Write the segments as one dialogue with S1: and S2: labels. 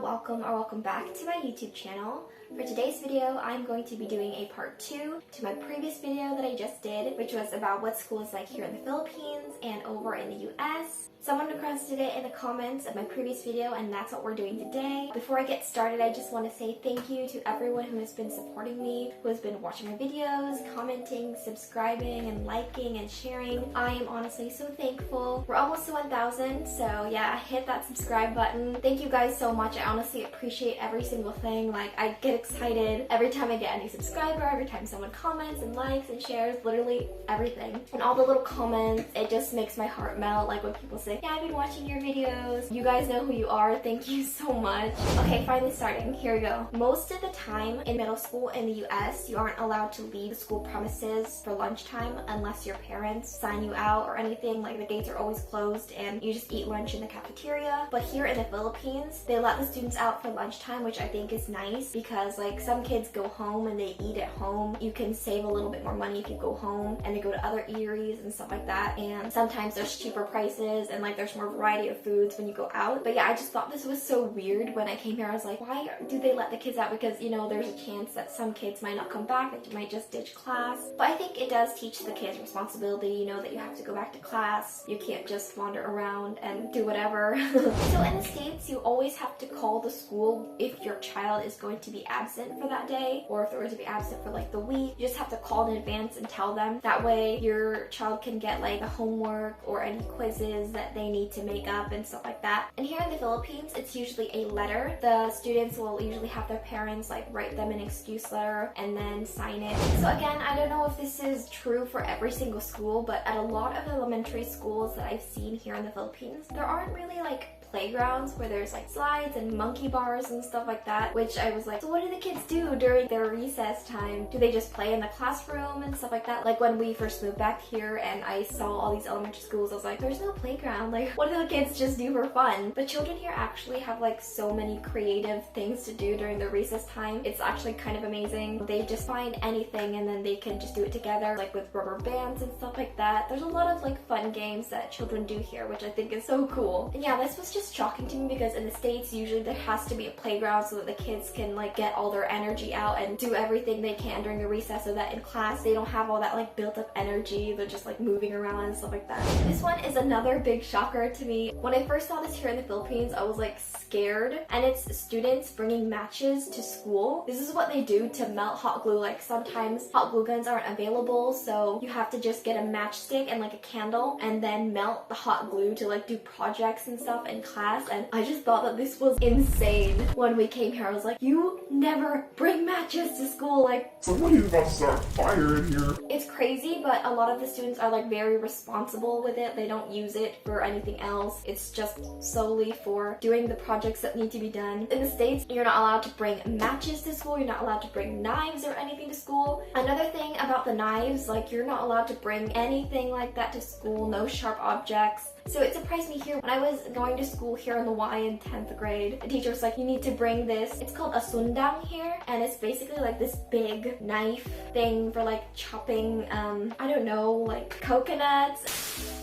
S1: welcome or welcome back to my YouTube channel. For today's video, I'm going to be doing a part 2 to my previous video that I just did, which was about what school is like here in the Philippines and over in the US. Someone requested it in the comments of my previous video, and that's what we're doing today. Before I get started, I just want to say thank you to everyone who has been supporting me, who has been watching my videos, commenting, subscribing, and liking and sharing. I am honestly so thankful. We're almost to 1,000, so yeah, hit that subscribe button. Thank you guys so much. I honestly appreciate every single thing. Like, I get excited every time I get a new subscriber, every time someone comments and likes and shares, literally everything. And all the little comments, it just makes my heart melt. Like when people say, yeah, I've been watching your videos. You guys know who you are. Thank you so much. Okay, finally starting. Here we go. Most of the time in middle school in the US, you aren't allowed to leave school premises for lunchtime unless your parents sign you out or anything. Like the gates are always closed and you just eat lunch in the cafeteria. But here in the Philippines, they let the students out for lunchtime, which I think is nice because like some kids go home and they eat at home. You can save a little bit more money if you go home and they go to other eateries and stuff like that. And sometimes there's cheaper prices and like there's more variety of foods when you go out. But yeah, I just thought this was so weird when I came here. I was like, why do they let the kids out? Because, you know, there's a chance that some kids might not come back, that you might just ditch class. But I think it does teach the kids responsibility, you know, that you have to go back to class. You can't just wander around and do whatever. So in the States, you always have to call the school if your child is going to be absent for that day, or if they're going to be absent for like the week. You just have to call in advance and tell them. That way your child can get like the homework or any quizzes that they need to make up and stuff like that. And here in the Philippines, it's usually a letter. The students will usually have their parents like write them an excuse letter and then sign it. So again, I don't know if this is true for every single school, but at a lot of elementary schools that I've seen here in the Philippines, there aren't really like playgrounds where there's like slides and monkey bars and stuff like that, which I was like, so what do the kids do during their recess time? Do they just play in the classroom and stuff like that? Like when we first moved back here and I saw all these elementary schools, I was like, there's no playground. Like, what do the kids just do for fun? But children here actually have like so many creative things to do during their recess time. It's actually kind of amazing. They just find anything and then they can just do it together, like with rubber bands and stuff like that. There's a lot of like fun games that children do here, which I think is so cool. And yeah, this was just shocking to me because in the States usually there has to be a playground so that the kids can like get all their energy out and do everything they can during the recess, so that in class they don't have all that like built up energy. They're just like moving around and stuff like that. This one is another big shocker to me. When I first saw this here in the Philippines, I was like scared. And it's students bringing matches to school. This is what they do to melt hot glue. Like sometimes hot glue guns aren't available, so you have to just get a matchstick and like a candle and then melt the hot glue to like do projects and stuff in class. And I just thought that this was insane. When we came here, I was like, you never bring matches to school. Like,
S2: somebody's about to start a fire in here.
S1: It's crazy, but a lot of the students are like very responsible with it. They don't use it for anything else. It's just solely for doing the projects that need to be done. In the States, you're not allowed to bring matches to school. You're not allowed to bring knives or anything to school. Another thing about the knives, like you're not allowed to bring anything like that to school. No sharp objects. So it surprised me here. When I was going to school here in the Y in 10th grade, the teacher was like, you need to bring this. It's called a sundang here, and it's basically like this big knife thing for like chopping, I don't know, like coconuts.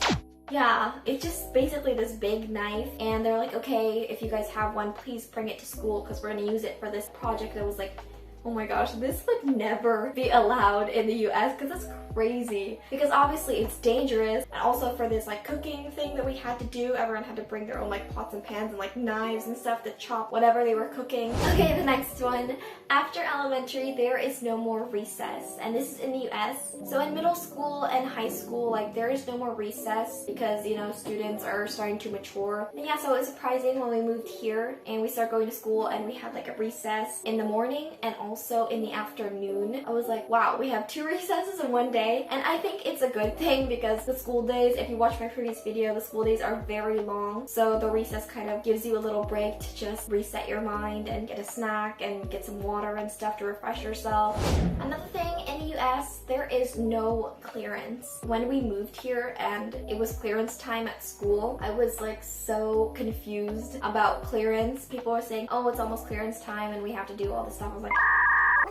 S1: Yeah, it's just basically this big knife, and they're like, okay, if you guys have one, please bring it to school because we're gonna use it for this project. That was like, oh my gosh, this would never be allowed in the US because that's crazy. Because obviously it's dangerous, and also for this like cooking thing that we had to do, everyone had to bring their own like pots and pans and like knives and stuff to chop whatever they were cooking. Okay, the next one. After elementary, there is no more recess, and this is in the US. So in middle school and high school, like there is no more recess because, you know, students are starting to mature. And yeah, so it was surprising when we moved here and we started going to school and we had like a recess in the morning and also in the afternoon. I was like, wow, we have 2 recesses in one day. And I think it's a good thing because the school days, if you watch my previous video, the school days are very long. So the recess kind of gives you a little break to just reset your mind and get a snack and get some water and stuff to refresh yourself. Another thing, in the US, there is no clearance. When we moved here and it was clearance time at school, I was like so confused about clearance. People were saying, oh, it's almost clearance time and we have to do all this stuff. I was like,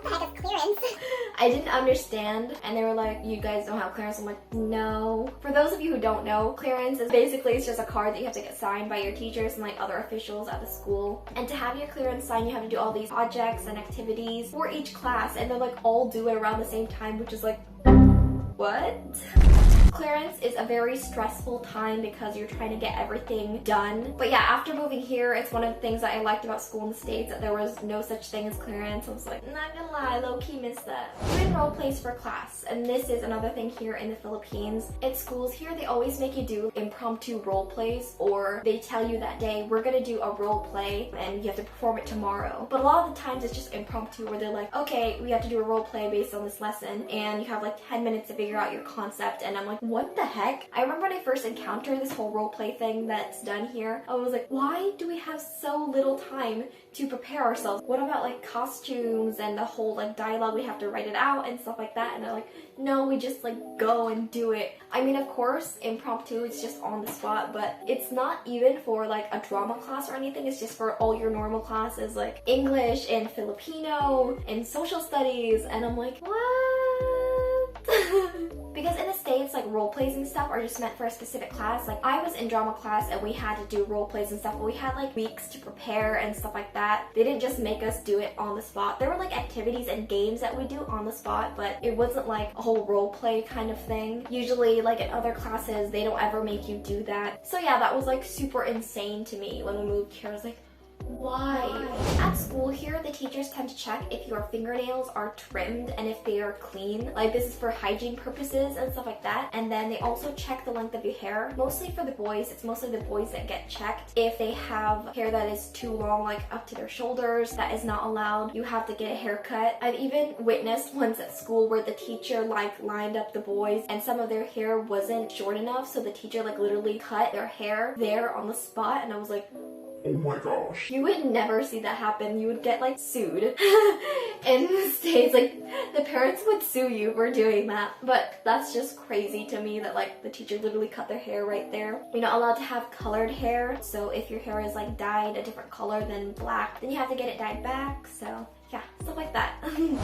S3: the heck is clearance?
S1: I didn't understand, and they were like, you guys don't have clearance. I'm like, no. For those of you who don't know, clearance is basically it's just a card that you have to get signed by your teachers and like other officials at the school. And to have your clearance signed, you have to do all these projects and activities for each class, and they're like all do it around the same time, which is like, what? Clearance is a very stressful time because you're trying to get everything done. But yeah, after moving here, it's one of the things that I liked about school in the States, that there was no such thing as clearance. I was like, not gonna lie, low-key miss that. Doing role plays for class, and this is another thing here in the Philippines. At schools here, they always make you do impromptu role plays, or they tell you that day, we're gonna do a role play and you have to perform it tomorrow. But a lot of the times it's just impromptu, where they're like, okay, we have to do a role play based on this lesson, and you have like 10 minutes to figure out your concept. And I'm like, what the heck? I remember when I first encountered this whole role play thing that's done here, I was like, why do we have so little time to prepare ourselves? What about like costumes and the whole like dialogue, we have to write it out and stuff like that? And they're like, no, we just like go and do it. I mean, of course, impromptu, it's just on the spot, but it's not even for like a drama class or anything. It's just for all your normal classes, like English and Filipino and social studies. And I'm like, what? Because in the States, like role plays and stuff are just meant for a specific class. Like I was in drama class and we had to do role plays and stuff, but we had like weeks to prepare and stuff like that. They didn't just make us do it on the spot. There were like activities and games that we do on the spot, but it wasn't like a whole role play kind of thing. Usually like in other classes, they don't ever make you do that. So yeah, that was like super insane to me when we moved here. I was like, why? At school here, the teachers tend to check if your fingernails are trimmed and if they are clean. Like this is for hygiene purposes and stuff like that. And then they also check the length of your hair. Mostly for the boys, it's mostly the boys that get checked. If they have hair that is too long, like up to their shoulders, that is not allowed. You have to get a haircut. I've even witnessed once at school where the teacher like lined up the boys and some of their hair wasn't short enough, so the teacher like literally cut their hair there on the spot, and I was like,
S2: Oh my gosh.
S1: you would never see that happen. You would get like sued. In the States, like the parents would sue you for doing that. But that's just crazy to me that like the teacher literally cut their hair right there. You're not allowed to have colored hair. So if your hair is like dyed a different color than black, then you have to get it dyed back. So yeah, stuff like that.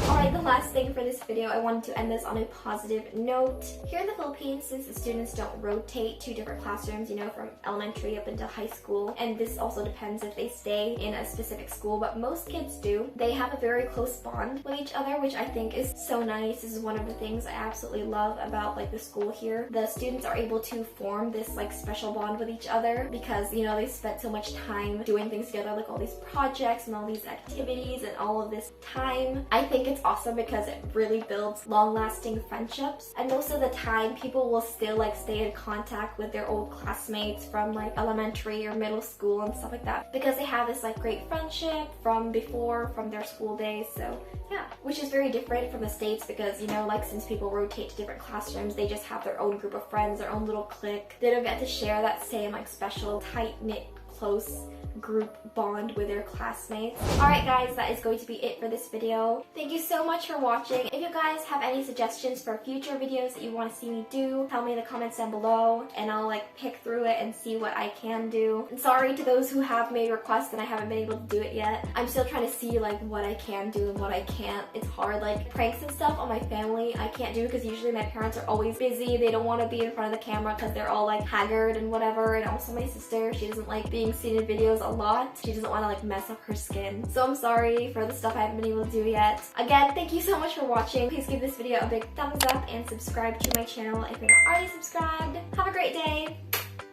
S1: Alright, the last thing for this video, I wanted to end this on a positive note. Here in the Philippines, since the students don't rotate to different classrooms, you know, from elementary up until high school, and this also depends if they stay in a specific school, but most kids do, they have a very close bond with each other, which I think is so nice. This is one of the things I absolutely love about like the school here. The students are able to form this like special bond with each other because, you know, they spent so much time doing things together, like all these projects and all these activities and all of this time. I think it's awesome because it really builds long-lasting friendships, and most of the time people will still like stay in contact with their old classmates from like elementary or middle school and stuff like that because they have this like great friendship from before, from their school days. So yeah, which is very different from the States because, you know, like since people rotate to different classrooms, they just have their own group of friends, their own little clique. They don't get to share that same like special tight-knit close group bond with their classmates. Alright guys, that is going to be it for this video. Thank you so much for watching. If you guys have any suggestions for future videos that you want to see me do, tell me in the comments down below and I'll like pick through it and see what I can do. And sorry to those who have made requests and I haven't been able to do it yet. I'm still trying to see like what I can do and what I can't. It's hard, like pranks and stuff on my family I can't do because usually my parents are always busy. They don't want to be in front of the camera because they're all like haggard and whatever. And also my sister, she doesn't like being seen in videos a lot. She doesn't want to like mess up her skin. So I'm sorry for the stuff I haven't been able to do yet. Again, thank you so much for watching. Please give this video a big thumbs up and subscribe to my channel if you're not already subscribed. Have a great day.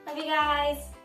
S1: Love you guys.